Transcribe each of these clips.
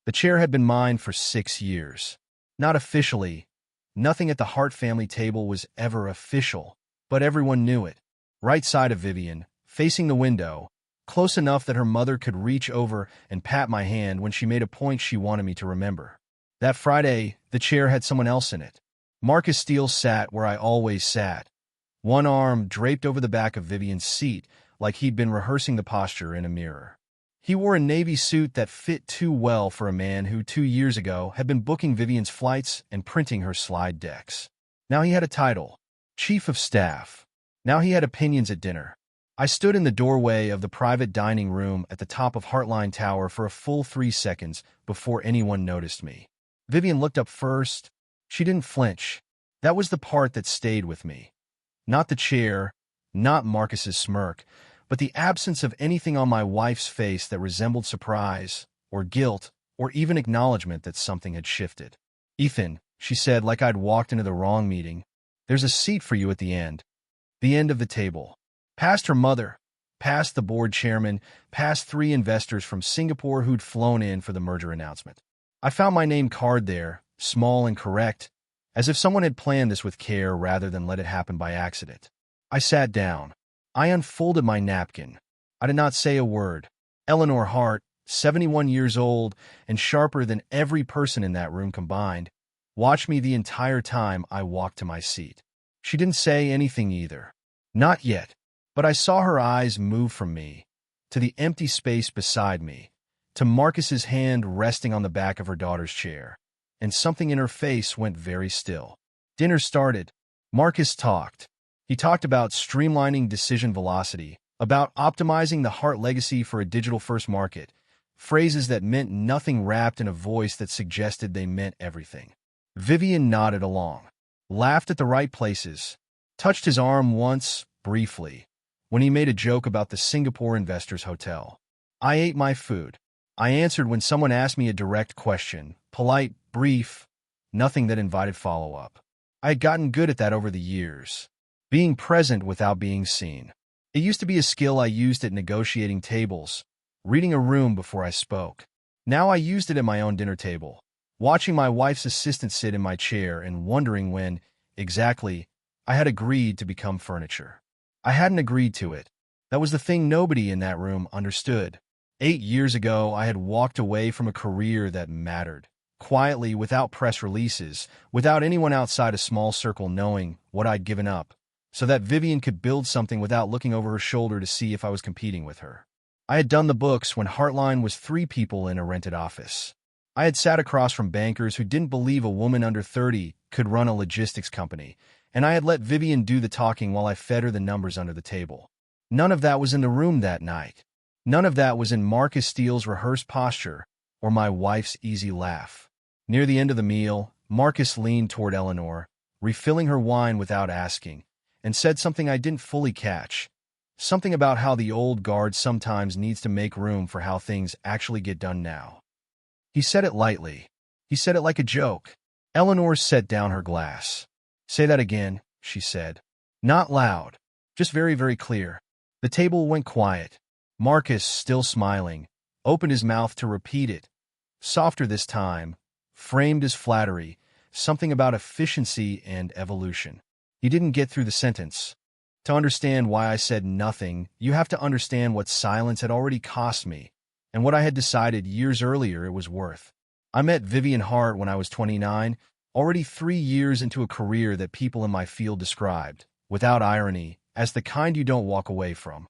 The chair had been mine for 6 years. Not officially. Nothing at the Hart family table was ever official, but everyone knew it. Right side of Vivian, facing the window, close enough that her mother could reach over and pat my hand when she made a point she wanted me to remember. That Friday, the chair had someone else in it. Marcus Steele sat where I always sat, one arm draped over the back of Vivian's seat like he'd been rehearsing the posture in a mirror. He wore a navy suit that fit too well for a man who 2 years ago had been booking Vivian's flights and printing her slide decks. Now he had a title, Chief of Staff. Now he had opinions at dinner. I stood in the doorway of the private dining room at the top of Heartline Tower for a full 3 seconds before anyone noticed me. Vivian looked up first. She didn't flinch. That was the part that stayed with me. Not the chair, not Marcus's smirk, but the absence of anything on my wife's face that resembled surprise, or guilt, or even acknowledgement that something had shifted. "Ethan," she said like I'd walked into the wrong meeting, "there's a seat for you at the end." The end of the table. Past her mother, past the board chairman, past 3 investors from Singapore who'd flown in for the merger announcement. I found my name card there, small and correct, as if someone had planned this with care rather than let it happen by accident. I sat down. I unfolded my napkin. I did not say a word. Eleanor Hart, 71 years old and sharper than every person in that room combined, watched me the entire time I walked to my seat. She didn't say anything either. Not yet. But I saw her eyes move from me, to the empty space beside me, to Marcus's hand resting on the back of her daughter's chair, and something in her face went very still. Dinner started. Marcus talked. He talked about streamlining decision velocity, about optimizing the Hart legacy for a digital-first market, phrases that meant nothing wrapped in a voice that suggested they meant everything. Vivian nodded along, laughed at the right places, touched his arm once, briefly, when he made a joke about the Singapore Investors Hotel. I ate my food. I answered when someone asked me a direct question, polite, brief, nothing that invited follow-up. I had gotten good at that over the years. Being present without being seen. It used to be a skill I used at negotiating tables, reading a room before I spoke. Now I used it at my own dinner table, watching my wife's assistant sit in my chair and wondering when, exactly, I had agreed to become furniture. I hadn't agreed to it. That was the thing nobody in that room understood. 8 years ago, I had walked away from a career that mattered, quietly, without press releases, without anyone outside a small circle knowing what I'd given up, so that Vivian could build something without looking over her shoulder to see if I was competing with her. I had done the books when Heartline was 3 people in a rented office. I had sat across from bankers who didn't believe a woman under 30 could run a logistics company, and I had let Vivian do the talking while I fed her the numbers under the table. None of that was in the room that night. None of that was in Marcus Steele's rehearsed posture or my wife's easy laugh. Near the end of the meal, Marcus leaned toward Eleanor, refilling her wine without asking, and said something I didn't fully catch. Something about how the old guard sometimes needs to make room for how things actually get done now. He said it lightly. He said it like a joke. Eleanor set down her glass. "Say that again," she said. Not loud, just very, very clear. The table went quiet. Marcus, still smiling, opened his mouth to repeat it. Softer this time, framed as flattery, something about efficiency and evolution. He didn't get through the sentence. To understand why I said nothing, you have to understand what silence had already cost me, and what I had decided years earlier it was worth. I met Vivian Hart when I was 29, already 3 years into a career that people in my field described, without irony, as the kind you don't walk away from.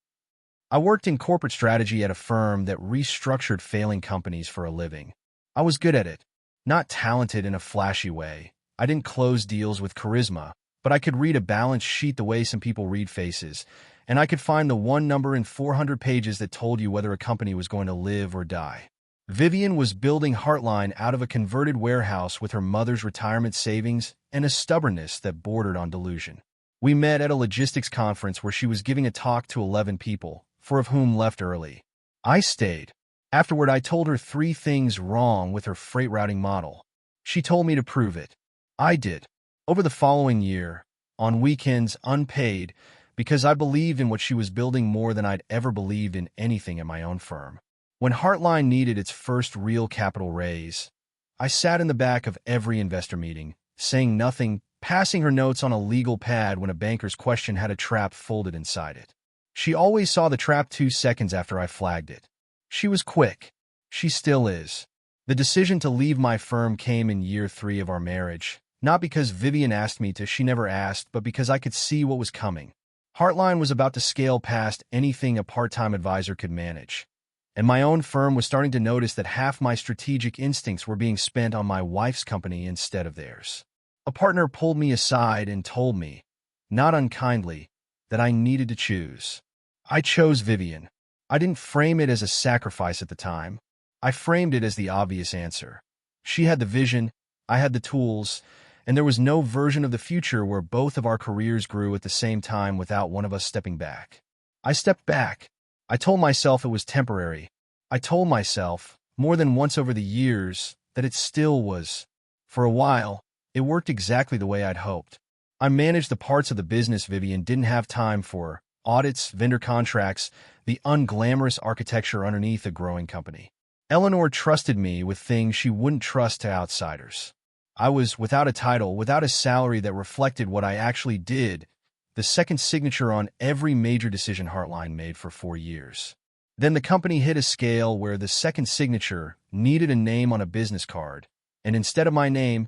I worked in corporate strategy at a firm that restructured failing companies for a living. I was good at it. Not talented in a flashy way. I didn't close deals with charisma, but I could read a balance sheet the way some people read faces, and I could find the one number in 400 pages that told you whether a company was going to live or die. Vivian was building Heartline out of a converted warehouse with her mother's retirement savings and a stubbornness that bordered on delusion. We met at a logistics conference where she was giving a talk to 11 people, 4 of whom left early. I stayed. Afterward, I told her 3 things wrong with her freight routing model. She told me to prove it. I did. Over the following year, on weekends unpaid, because I believed in what she was building more than I'd ever believed in anything at my own firm. When Heartline needed its first real capital raise, I sat in the back of every investor meeting, saying nothing, passing her notes on a legal pad when a banker's question had a trap folded inside it. She always saw the trap 2 seconds after I flagged it. She was quick. She still is. The decision to leave my firm came in year 3 of our marriage, not because Vivian asked me to, she never asked, but because I could see what was coming. Heartline was about to scale past anything a part-time advisor could manage, and my own firm was starting to notice that half my strategic instincts were being spent on my wife's company instead of theirs. A partner pulled me aside and told me, not unkindly, that I needed to choose. I chose Vivian. I didn't frame it as a sacrifice at the time. I framed it as the obvious answer. She had the vision, I had the tools, and there was no version of the future where both of our careers grew at the same time without one of us stepping back. I stepped back. I told myself it was temporary. I told myself, more than once over the years, that it still was. For a while, it worked exactly the way I'd hoped. I managed the parts of the business Vivian didn't have time for: audits, vendor contracts, the unglamorous architecture underneath a growing company. Eleanor trusted me with things she wouldn't trust to outsiders. I was without a title, without a salary that reflected what I actually did, the second signature on every major decision Heartline made for 4 years. Then the company hit a scale where the second signature needed a name on a business card, and instead of my name,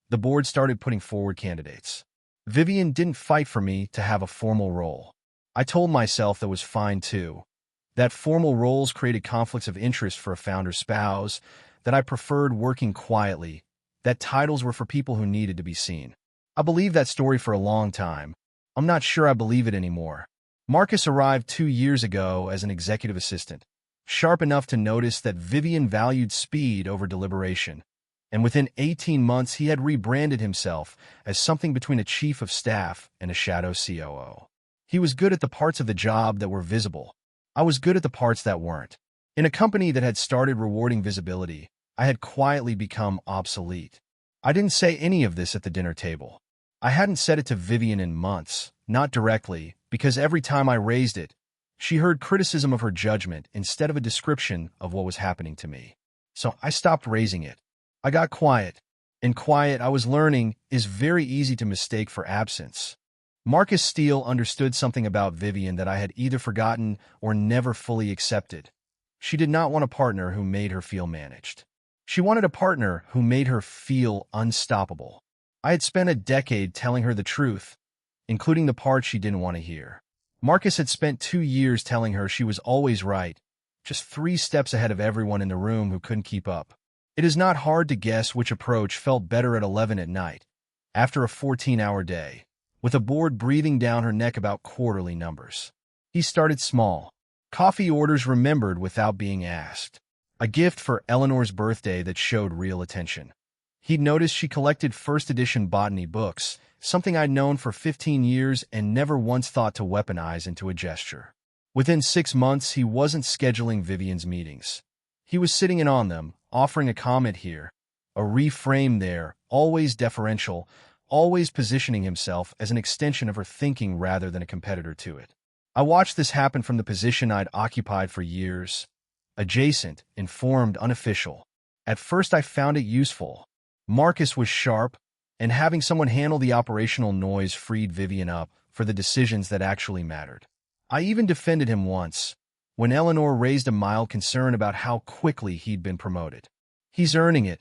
the board started putting forward candidates. Vivian didn't fight for me to have a formal role. I told myself that was fine too. That formal roles created conflicts of interest for a founder's spouse, that I preferred working quietly, that titles were for people who needed to be seen. I believed that story for a long time. I'm not sure I believe it anymore. Marcus arrived 2 years ago as an executive assistant, sharp enough to notice that Vivian valued speed over deliberation, and within 18 months he had rebranded himself as something between a chief of staff and a shadow COO. He was good at the parts of the job that were visible. I was good at the parts that weren't. In a company that had started rewarding visibility, I had quietly become obsolete. I didn't say any of this at the dinner table. I hadn't said it to Vivian in months, not directly, because every time I raised it, she heard criticism of her judgment instead of a description of what was happening to me. So I stopped raising it. I got quiet. And quiet, I was learning, is very easy to mistake for absence. Marcus Steele understood something about Vivian that I had either forgotten or never fully accepted. She did not want a partner who made her feel managed. She wanted a partner who made her feel unstoppable. I had spent a decade telling her the truth, including the parts she didn't want to hear. Marcus had spent 2 years telling her she was always right, just 3 steps ahead of everyone in the room who couldn't keep up. It is not hard to guess which approach felt better at 11 at night, after a 14-hour day, with a board breathing down her neck about quarterly numbers. He started small. Coffee orders remembered without being asked. A gift for Eleanor's birthday that showed real attention. He'd noticed she collected first-edition botany books, something I'd known for 15 years and never once thought to weaponize into a gesture. Within 6 months, he wasn't scheduling Vivian's meetings. He was sitting in on them, offering a comment here, a reframe there, always deferential, always positioning himself as an extension of her thinking rather than a competitor to it. I watched this happen from the position I'd occupied for years. Adjacent, informed, unofficial. At first I found it useful. Marcus was sharp, and having someone handle the operational noise freed Vivian up for the decisions that actually mattered. I even defended him once, when Eleanor raised a mild concern about how quickly he'd been promoted. He's earning it,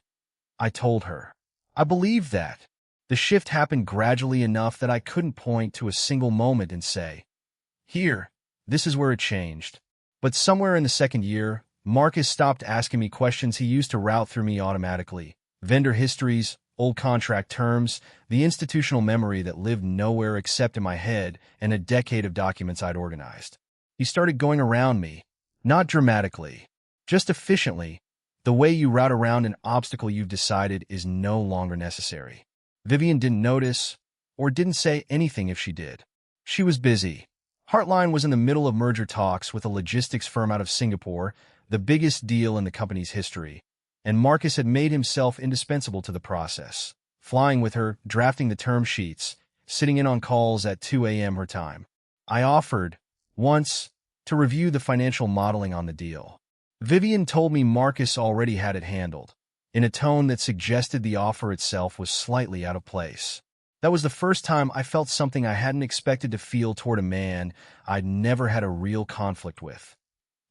I told her. I believed that. The shift happened gradually enough that I couldn't point to a single moment and say, "Here, this is where it changed." But somewhere in the second year, Marcus stopped asking me questions he used to route through me automatically. Vendor histories, old contract terms, the institutional memory that lived nowhere except in my head, and a decade of documents I'd organized. He started going around me, not dramatically, just efficiently, the way you route around an obstacle you've decided is no longer necessary. Vivian didn't notice, or didn't say anything if she did. She was busy. Heartline was in the middle of merger talks with a logistics firm out of Singapore, the biggest deal in the company's history, and Marcus had made himself indispensable to the process, flying with her, drafting the term sheets, sitting in on calls at 2 a.m. her time. I offered, once, to review the financial modeling on the deal. Vivian told me Marcus already had it handled, in a tone that suggested the offer itself was slightly out of place. That was the first time I felt something I hadn't expected to feel toward a man I'd never had a real conflict with.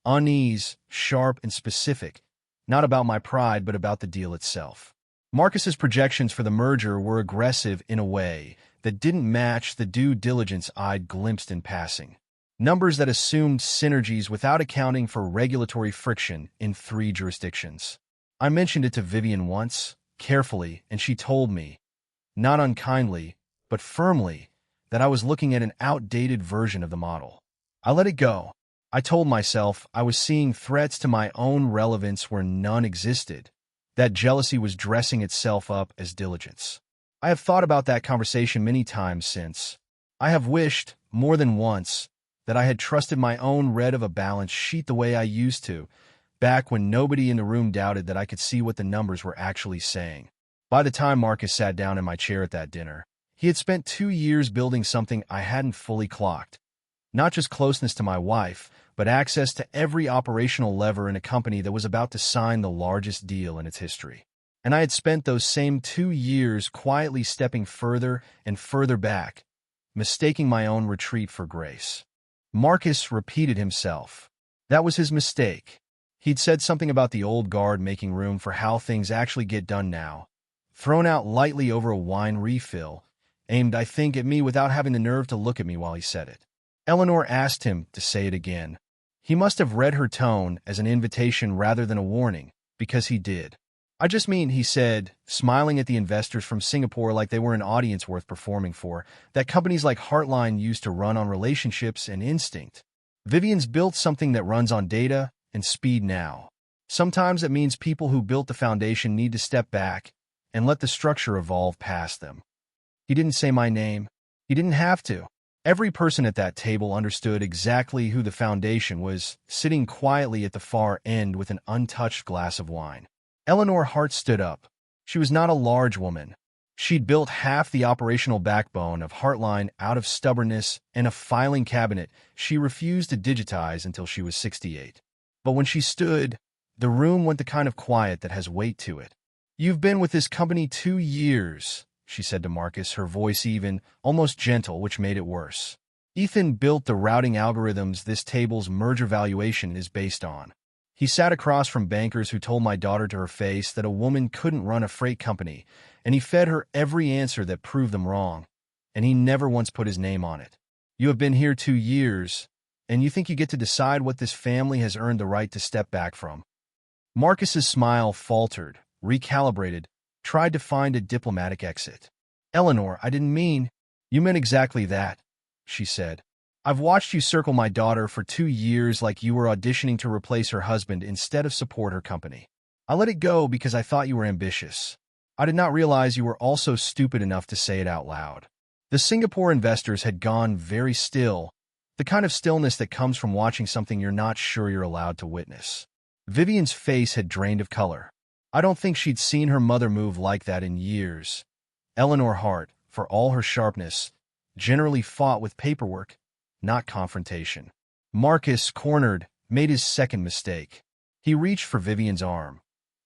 Unease, sharp and specific, not about my pride but about the deal itself. Marcus's projections for the merger were aggressive in a way that didn't match the due diligence I'd glimpsed in passing. Numbers that assumed synergies without accounting for regulatory friction in 3 jurisdictions. I mentioned it to Vivian once, carefully, and she told me, not unkindly, but firmly, that I was looking at an outdated version of the model. I let it go. I told myself I was seeing threats to my own relevance where none existed. That jealousy was dressing itself up as diligence. I have thought about that conversation many times since. I have wished, more than once, that I had trusted my own read of a balance sheet the way I used to, back when nobody in the room doubted that I could see what the numbers were actually saying. By the time Marcus sat down in my chair at that dinner, he had spent 2 years building something I hadn't fully clocked. Not just closeness to my wife, but access to every operational lever in a company that was about to sign the largest deal in its history. And I had spent those same 2 years quietly stepping further and further back, mistaking my own retreat for grace. Marcus repeated himself. That was his mistake. He'd said something about the old guard making room for how things actually get done now, thrown out lightly over a wine refill, aimed, I think, at me without having the nerve to look at me while he said it. Eleanor asked him to say it again. He must have read her tone as an invitation rather than a warning, because he did. I just mean, he said, smiling at the investors from Singapore like they were an audience worth performing for, that companies like Heartline used to run on relationships and instinct. Vivian's built something that runs on data and speed now. Sometimes it means people who built the foundation need to step back and let the structure evolve past them. He didn't say my name. He didn't have to. Every person at that table understood exactly who the foundation was, sitting quietly at the far end with an untouched glass of wine. Eleanor Hart stood up. She was not a large woman. She'd built half the operational backbone of Heartline out of stubbornness and a filing cabinet she refused to digitize until she was 68. But when she stood, the room went the kind of quiet that has weight to it. "You've been with this company 2 years," she said to Marcus, her voice even, almost gentle, which made it worse. "Ethan built the routing algorithms this table's merger valuation is based on. He sat across from bankers who told my daughter to her face that a woman couldn't run a freight company, and he fed her every answer that proved them wrong, and he never once put his name on it. You have been here 2 years, and you think you get to decide what this family has earned the right to step back from?" Marcus's smile faltered, recalibrated, tried to find a diplomatic exit. "Eleanor, I didn't mean—" "You meant exactly that," she said. "I've watched you circle my daughter for 2 years like you were auditioning to replace her husband instead of support her company. I let it go because I thought you were ambitious. I did not realize you were also stupid enough to say it out loud." The Singapore investors had gone very still, the kind of stillness that comes from watching something you're not sure you're allowed to witness. Vivian's face had drained of color. I don't think she'd seen her mother move like that in years. Eleanor Hart, for all her sharpness, generally fought with paperwork, not confrontation. Marcus, cornered, made his second mistake. He reached for Vivian's arm.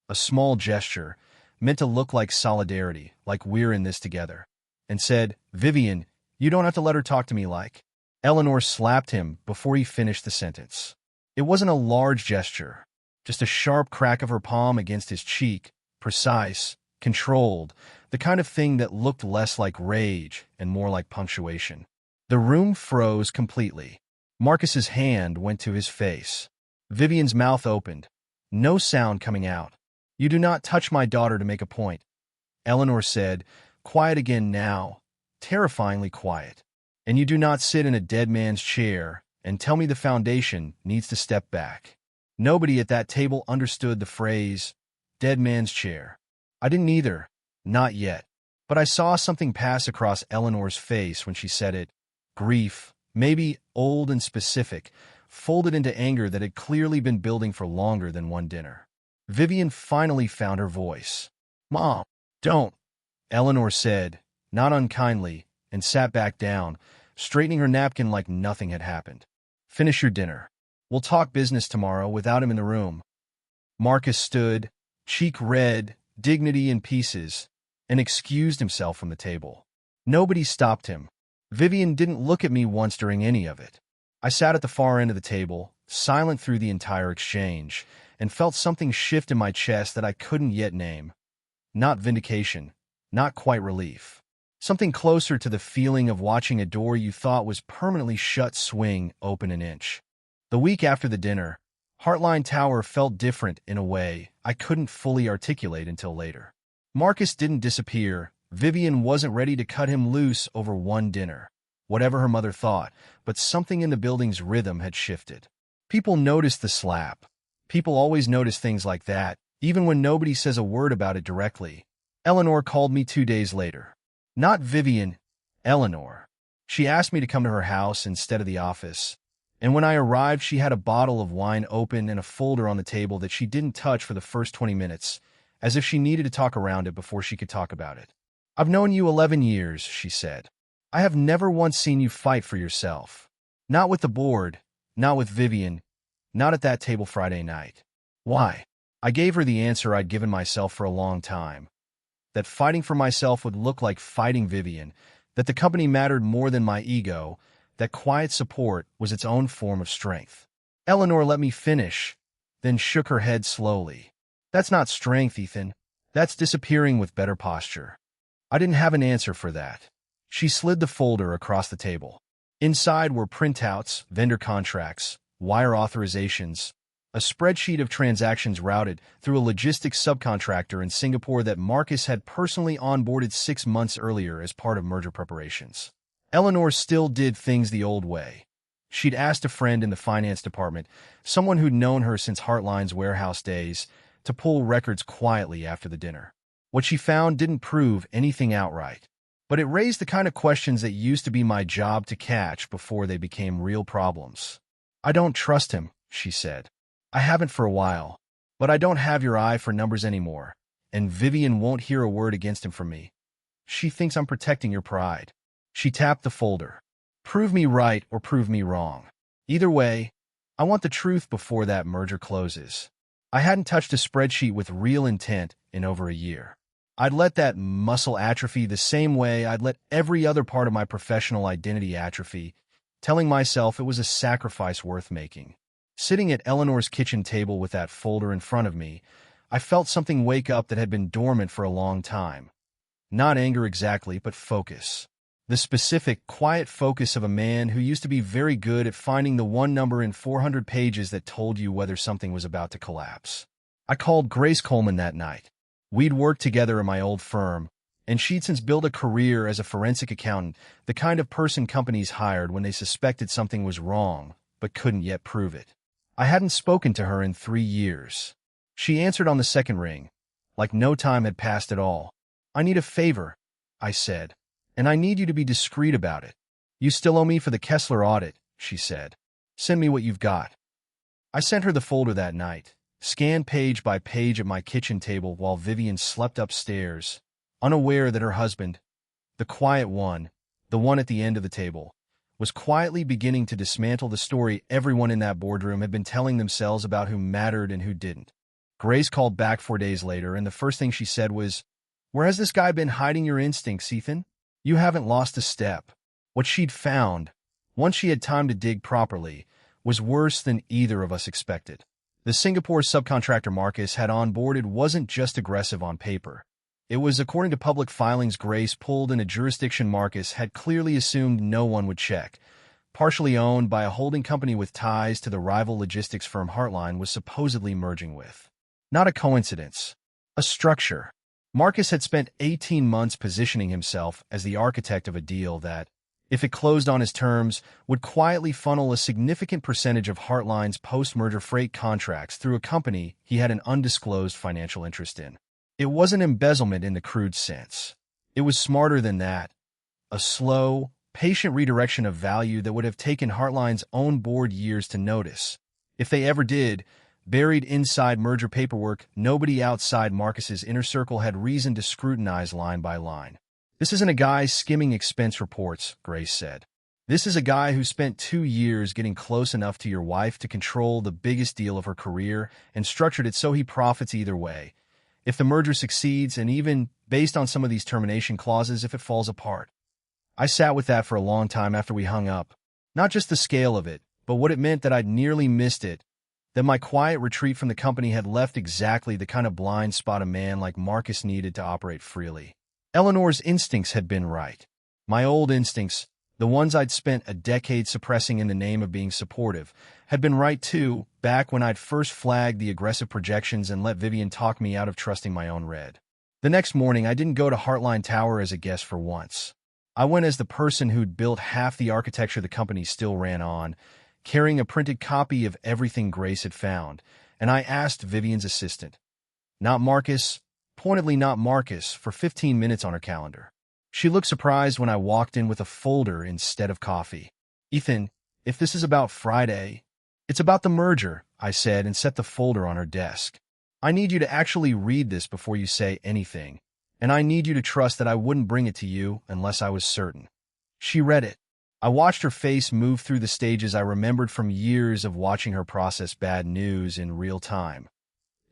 A small gesture, meant to look like solidarity, like we're in this together, and said, "Vivian, you don't have to let her talk to me like." Eleanor slapped him before he finished the sentence. It wasn't a large gesture, just a sharp crack of her palm against his cheek, precise, controlled, the kind of thing that looked less like rage and more like punctuation. The room froze completely. Marcus's hand went to his face. Vivian's mouth opened, no sound coming out. "You do not touch my daughter to make a point," Eleanor said, quiet again now, terrifyingly quiet. "And you do not sit in a dead man's chair and tell me the foundation needs to step back." Nobody at that table understood the phrase, dead man's chair. I didn't either, not yet. But I saw something pass across Eleanor's face when she said it. Grief, maybe old and specific, folded into anger that had clearly been building for longer than one dinner. Vivian finally found her voice. "Mom, don't," Eleanor said, not unkindly, and sat back down, straightening her napkin like nothing had happened. "Finish your dinner. We'll talk business tomorrow without him in the room." Marcus stood, cheek red, dignity in pieces, and excused himself from the table. Nobody stopped him. Vivian didn't look at me once during any of it. I sat at the far end of the table, silent through the entire exchange, and felt something shift in my chest that I couldn't yet name. Not vindication, not quite relief. Something closer to the feeling of watching a door you thought was permanently shut swing open an inch. The week after the dinner, Heartline Tower felt different in a way I couldn't fully articulate until later. Marcus didn't disappear. Vivian wasn't ready to cut him loose over one dinner, whatever her mother thought, but something in the building's rhythm had shifted. People noticed the slap. People always notice things like that, even when nobody says a word about it directly. Eleanor called me 2 days later. Not Vivian, Eleanor. She asked me to come to her house instead of the office, and when I arrived she had a bottle of wine open and a folder on the table that she didn't touch for the first 20 minutes, as if she needed to talk around it before she could talk about it. "I've known you 11 years, she said. "I have never once seen you fight for yourself. Not with the board, not with Vivian, not at that table Friday night." Why? I gave her the answer I'd given myself for a long time. That fighting for myself would look like fighting Vivian, that the company mattered more than my ego, that quiet support was its own form of strength. Eleanor let me finish, then shook her head slowly. "That's not strength, Ethan. That's disappearing with better posture." I didn't have an answer for that. She slid the folder across the table. Inside were printouts, vendor contracts, wire authorizations, a spreadsheet of transactions routed through a logistics subcontractor in Singapore that Marcus had personally onboarded 6 months earlier as part of merger preparations. Eleanor still did things the old way. She'd asked a friend in the finance department, someone who'd known her since Heartline's warehouse days, to pull records quietly after the dinner. What she found didn't prove anything outright, but it raised the kind of questions that used to be my job to catch before they became real problems. "I don't trust him," she said. "I haven't for a while, but I don't have your eye for numbers anymore, and Vivian won't hear a word against him from me. She thinks I'm protecting your pride." She tapped the folder. "Prove me right or prove me wrong. Either way, I want the truth before that merger closes." I hadn't touched a spreadsheet with real intent in over a year. I'd let that muscle atrophy the same way I'd let every other part of my professional identity atrophy, telling myself it was a sacrifice worth making. Sitting at Eleanor's kitchen table with that folder in front of me, I felt something wake up that had been dormant for a long time. Not anger exactly, but focus. The specific, quiet focus of a man who used to be very good at finding the one number in 400 pages that told you whether something was about to collapse. I called Grace Coleman that night. We'd worked together in my old firm, and she'd since built a career as a forensic accountant, the kind of person companies hired when they suspected something was wrong, but couldn't yet prove it. I hadn't spoken to her in 3 years. She answered on the second ring, like no time had passed at all. "I need a favor," I said, "and I need you to be discreet about it." "You still owe me for the Kessler audit," she said. "Send me what you've got." I sent her the folder that night, scanned page by page at my kitchen table while Vivian slept upstairs, unaware that her husband, the quiet one, the one at the end of the table, was quietly beginning to dismantle the story everyone in that boardroom had been telling themselves about who mattered and who didn't. Grace called back 4 days later, and the first thing she said was, "Where has this guy been hiding your instincts, Ethan? You haven't lost a step." What she'd found, once she had time to dig properly, was worse than either of us expected. The Singapore subcontractor Marcus had onboarded wasn't just aggressive on paper. It was, according to public filings Grace pulled in a jurisdiction Marcus had clearly assumed no one would check, partially owned by a holding company with ties to the rival logistics firm Heartline was supposedly merging with. Not a coincidence. A structure. Marcus had spent 18 months positioning himself as the architect of a deal that, if it closed on his terms, would quietly funnel a significant percentage of Heartline's post-merger freight contracts through a company he had an undisclosed financial interest in. It wasn't embezzlement in the crude sense. It was smarter than that. A slow, patient redirection of value that would have taken Heartline's own board years to notice. If they ever did, buried inside merger paperwork, nobody outside Marcus's inner circle had reason to scrutinize line by line. "This isn't a guy skimming expense reports," Grace said. This is a guy who spent 2 years getting close enough to your wife to control the biggest deal of her career and structured it so he profits either way. If the merger succeeds, and even, based on some of these termination clauses, if it falls apart. I sat with that for a long time after we hung up. Not just the scale of it, but what it meant that I'd nearly missed it, that my quiet retreat from the company had left exactly the kind of blind spot a man like Marcus needed to operate freely. Eleanor's instincts had been right. My old instincts, the ones I'd spent a decade suppressing in the name of being supportive, had been right too, back when I'd first flagged the aggressive projections and let Vivian talk me out of trusting my own red. The next morning, I didn't go to Heartline Tower as a guest for once. I went as the person who'd built half the architecture the company still ran on, carrying a printed copy of everything Grace had found, and I asked Vivian's assistant, not Marcus, pointedly not Marcus, for 15 minutes on her calendar. She looked surprised when I walked in with a folder instead of coffee. Ethan, if this is about Friday, it's about the merger, I said and set the folder on her desk. I need you to actually read this before you say anything, and I need you to trust that I wouldn't bring it to you unless I was certain. She read it. I watched her face move through the stages I remembered from years of watching her process bad news in real time.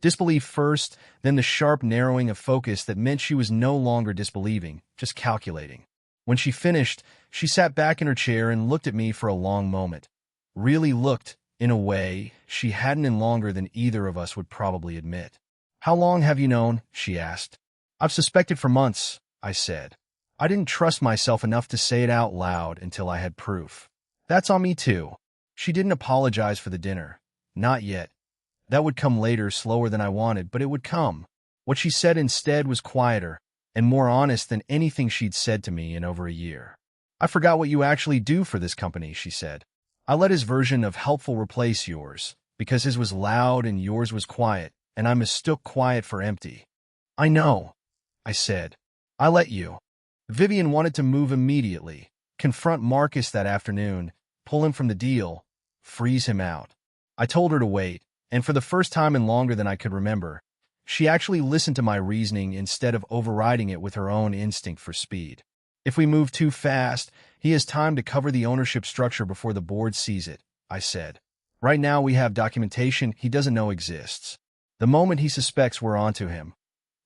Disbelief first, then the sharp narrowing of focus that meant she was no longer disbelieving, just calculating. When she finished, she sat back in her chair and looked at me for a long moment. Really looked, in a way, she hadn't in longer than either of us would probably admit. How long have you known? She asked. I've suspected for months, I said. I didn't trust myself enough to say it out loud until I had proof. That's on me too. She didn't apologize for the dinner. Not yet. That would come later, slower than I wanted, but it would come. What she said instead was quieter and more honest than anything she'd said to me in over a year. I forgot what you actually do for this company, she said. I let his version of helpful replace yours, because his was loud and yours was quiet, and I mistook quiet for empty. I know, I said. I let you. Vivian wanted to move immediately, confront Marcus that afternoon, pull him from the deal, freeze him out. I told her to wait, and for the first time in longer than I could remember, she actually listened to my reasoning instead of overriding it with her own instinct for speed. If we move too fast, he has time to cover the ownership structure before the board sees it, I said. Right now we have documentation he doesn't know exists. The moment he suspects we're onto him,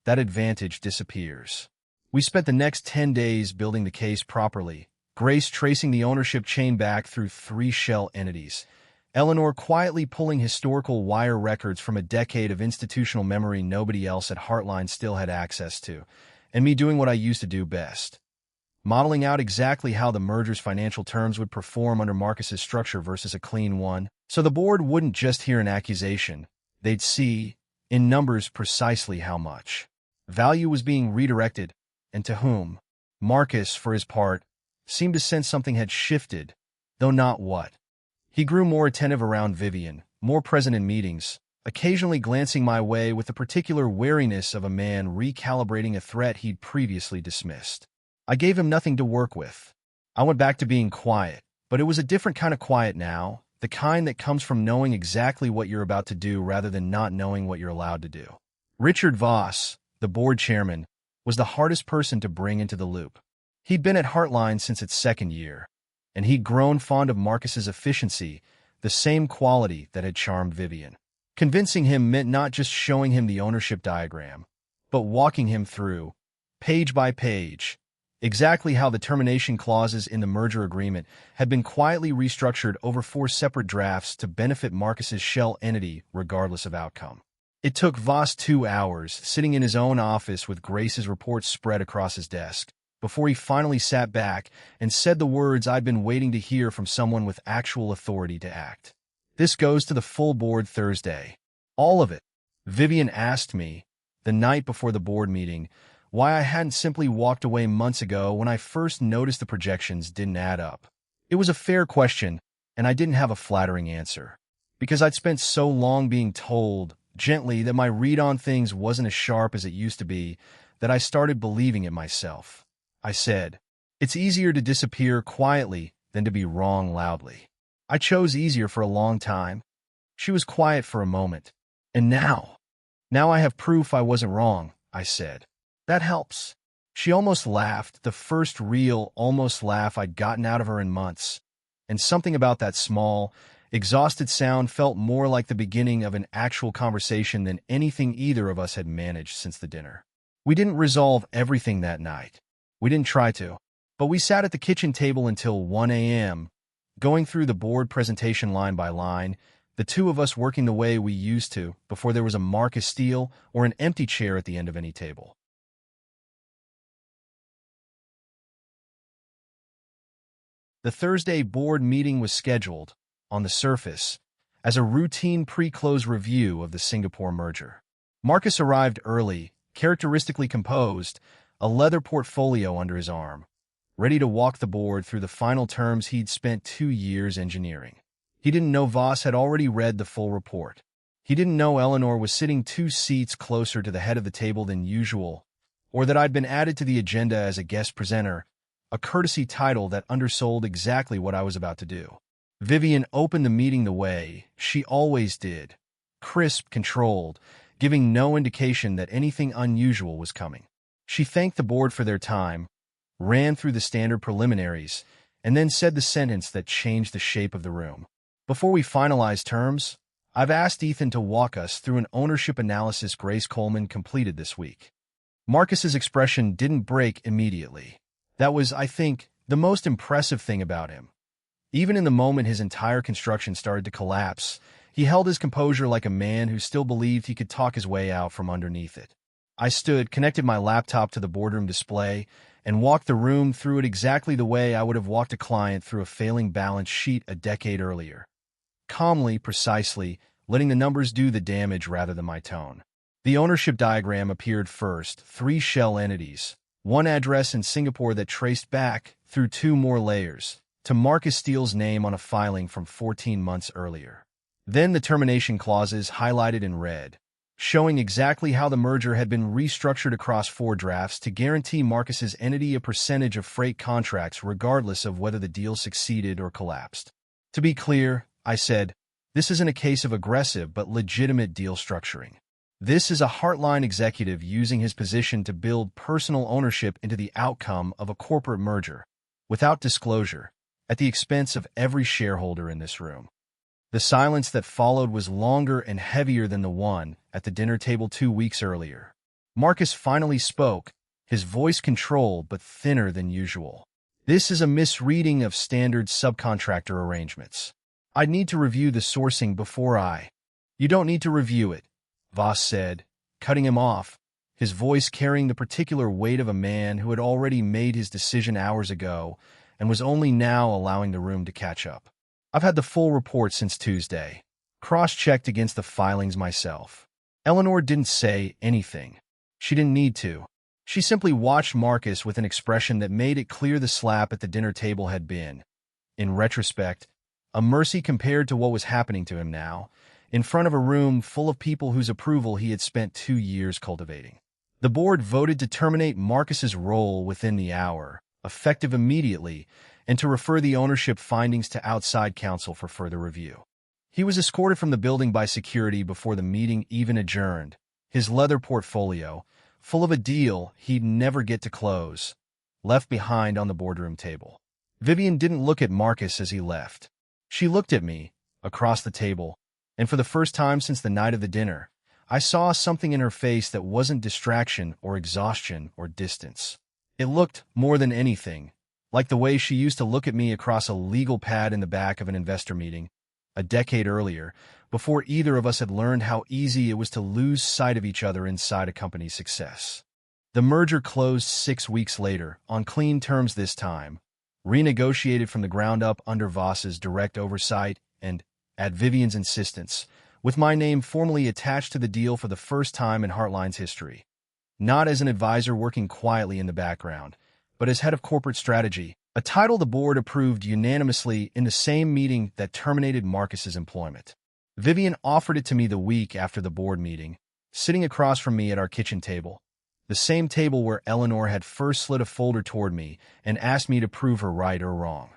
that advantage disappears. We spent the next 10 days building the case properly, Grace tracing the ownership chain back through 3 shell entities, Eleanor quietly pulling historical wire records from a decade of institutional memory nobody else at Heartline still had access to, and me doing what I used to do best, modeling out exactly how the merger's financial terms would perform under Marcus's structure versus a clean one, so the board wouldn't just hear an accusation, they'd see, in numbers, precisely how much value was being redirected, and to whom. Marcus, for his part, seemed to sense something had shifted, though not what. He grew more attentive around Vivian, more present in meetings, occasionally glancing my way with the particular wariness of a man recalibrating a threat he'd previously dismissed. I gave him nothing to work with. I went back to being quiet, but it was a different kind of quiet now, the kind that comes from knowing exactly what you're about to do rather than not knowing what you're allowed to do. Richard Voss, the board chairman, was the hardest person to bring into the loop. He'd been at Heartline since its second year, and he'd grown fond of Marcus's efficiency, the same quality that had charmed Vivian. Convincing him meant not just showing him the ownership diagram, but walking him through, page by page, exactly how the termination clauses in the merger agreement had been quietly restructured over 4 separate drafts to benefit Marcus's shell entity regardless of outcome. It took Voss 2 hours, sitting in his own office with Grace's reports spread across his desk, before he finally sat back and said the words I'd been waiting to hear from someone with actual authority to act. This goes to the full board Thursday. All of it. Vivian asked me, the night before the board meeting, why I hadn't simply walked away months ago when I first noticed the projections didn't add up. It was a fair question, and I didn't have a flattering answer, because I'd spent so long being told, gently, that my read on things wasn't as sharp as it used to be, that I started believing it myself. I said, it's easier to disappear quietly than to be wrong loudly. I chose easier for a long time. She was quiet for a moment. And now I have proof I wasn't wrong, I said. That helps. She almost laughed, the first real almost laugh I'd gotten out of her in months. And something about that small, exhausted sound felt more like the beginning of an actual conversation than anything either of us had managed since the dinner. We didn't resolve everything that night. We didn't try to. But we sat at the kitchen table until 1 a.m., going through the board presentation line by line, the two of us working the way we used to before there was a Marcus Steele or an empty chair at the end of any table. The Thursday board meeting was scheduled, on the surface, as a routine pre-close review of the Singapore merger. Marcus arrived early, characteristically composed, a leather portfolio under his arm, ready to walk the board through the final terms he'd spent 2 years engineering. He didn't know Voss had already read the full report. He didn't know Eleanor was sitting 2 seats closer to the head of the table than usual, or that I'd been added to the agenda as a guest presenter, a courtesy title that undersold exactly what I was about to do. Vivian opened the meeting the way she always did, crisp, controlled, giving no indication that anything unusual was coming. She thanked the board for their time, ran through the standard preliminaries, and then said the sentence that changed the shape of the room. Before we finalize terms, I've asked Ethan to walk us through an ownership analysis Grace Coleman completed this week. Marcus's expression didn't break immediately. That was, I think, the most impressive thing about him. Even in the moment his entire construction started to collapse, he held his composure like a man who still believed he could talk his way out from underneath it. I stood, connected my laptop to the boardroom display, and walked the room through it exactly the way I would have walked a client through a failing balance sheet a decade earlier. Calmly, precisely, letting the numbers do the damage rather than my tone. The ownership diagram appeared first, 3 shell entities, 1 address in Singapore that traced back, through 2 more layers, to Marcus Steele's name on a filing from 14 months earlier. Then the termination clauses highlighted in red, showing exactly how the merger had been restructured across 4 drafts to guarantee Marcus's entity a percentage of freight contracts regardless of whether the deal succeeded or collapsed. To be clear, I said, this isn't a case of aggressive but legitimate deal structuring. This is a Heartline executive using his position to build personal ownership into the outcome of a corporate merger, without disclosure, at the expense of every shareholder in this room. The silence that followed was longer and heavier than the one at the dinner table 2 weeks earlier. Marcus finally spoke, his voice controlled but thinner than usual. This is a misreading of standard subcontractor arrangements. I'd need to review the sourcing before I— You don't need to review it, Voss said, cutting him off, his voice carrying the particular weight of a man who had already made his decision hours ago and was only now allowing the room to catch up. I've had the full report since Tuesday, cross-checked against the filings myself. Eleanor didn't say anything. She didn't need to. She simply watched Marcus with an expression that made it clear the slap at the dinner table had been, in retrospect, a mercy compared to what was happening to him now, in front of a room full of people whose approval he had spent 2 years cultivating. The board voted to terminate Marcus's role within the hour, effective immediately, and to refer the ownership findings to outside counsel for further review. He was escorted from the building by security before the meeting even adjourned, his leather portfolio, full of a deal he'd never get to close, left behind on the boardroom table. Vivian didn't look at Marcus as he left. She looked at me, across the table, and for the first time since the night of the dinner, I saw something in her face that wasn't distraction or exhaustion or distance. It looked, more than anything, like the way she used to look at me across a legal pad in the back of an investor meeting, a decade earlier, before either of us had learned how easy it was to lose sight of each other inside a company's success. The merger closed 6 weeks later, on clean terms this time, renegotiated from the ground up under Voss's direct oversight and, at Vivian's insistence, with my name formally attached to the deal for the first time in Heartline's history. Not as an advisor working quietly in the background, but as head of corporate strategy, a title the board approved unanimously in the same meeting that terminated Marcus's employment. Vivian offered it to me the week after the board meeting, sitting across from me at our kitchen table, the same table where Eleanor had first slid a folder toward me and asked me to prove her right or wrong.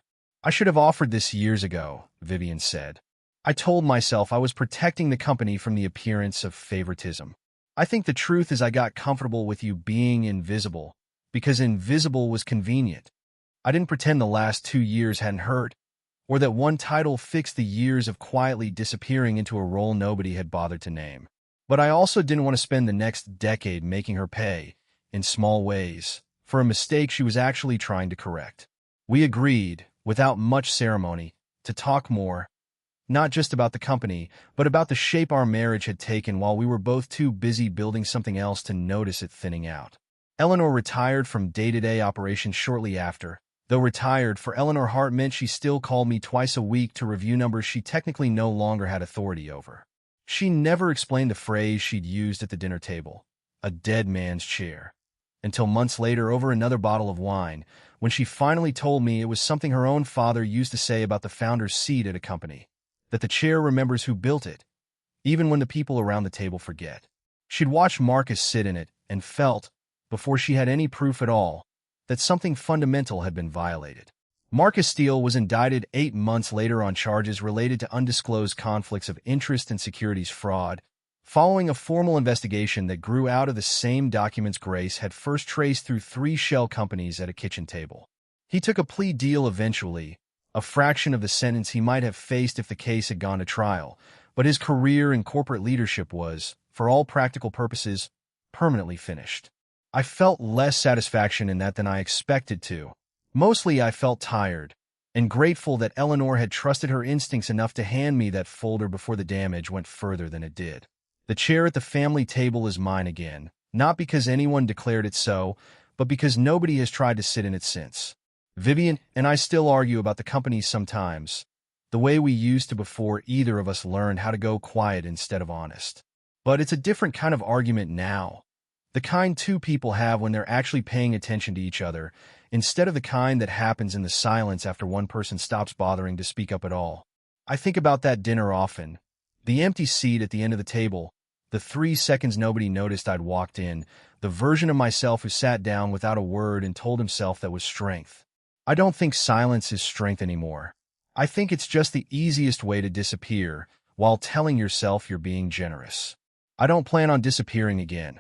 I should have offered this years ago, Vivian said. I told myself I was protecting the company from the appearance of favoritism. I think the truth is I got comfortable with you being invisible, because invisible was convenient. I didn't pretend the last 2 years hadn't hurt, or that one title fixed the years of quietly disappearing into a role nobody had bothered to name. But I also didn't want to spend the next decade making her pay, in small ways, for a mistake she was actually trying to correct. We agreed, without much ceremony, to talk more, not just about the company, but about the shape our marriage had taken while we were both too busy building something else to notice it thinning out. Eleanor retired from day-to-day operations shortly after. Though retired, for Eleanor Hart meant she still called me twice a week to review numbers she technically no longer had authority over. She never explained the phrase she'd used at the dinner table, a dead man's chair, until months later over another bottle of wine, when she finally told me it was something her own father used to say about the founder's seat at a company, that the chair remembers who built it, even when the people around the table forget. She'd watched Marcus sit in it and felt, before she had any proof at all, that something fundamental had been violated. Marcus Steele was indicted 8 months later on charges related to undisclosed conflicts of interest and securities fraud, following a formal investigation that grew out of the same documents Grace had first traced through 3 shell companies at a kitchen table. He took a plea deal eventually, a fraction of the sentence he might have faced if the case had gone to trial, but his career in corporate leadership was, for all practical purposes, permanently finished. I felt less satisfaction in that than I expected to. Mostly I felt tired, and grateful that Eleanor had trusted her instincts enough to hand me that folder before the damage went further than it did. The chair at the family table is mine again, not because anyone declared it so, but because nobody has tried to sit in it since. Vivian and I still argue about the companies sometimes, the way we used to before either of us learned how to go quiet instead of honest. But it's a different kind of argument now. The kind two people have when they're actually paying attention to each other, instead of the kind that happens in the silence after one person stops bothering to speak up at all. I think about that dinner often. The empty seat at the end of the table, the 3 seconds nobody noticed I'd walked in, the version of myself who sat down without a word and told himself that was strength. I don't think silence is strength anymore. I think it's just the easiest way to disappear, while telling yourself you're being generous. I don't plan on disappearing again.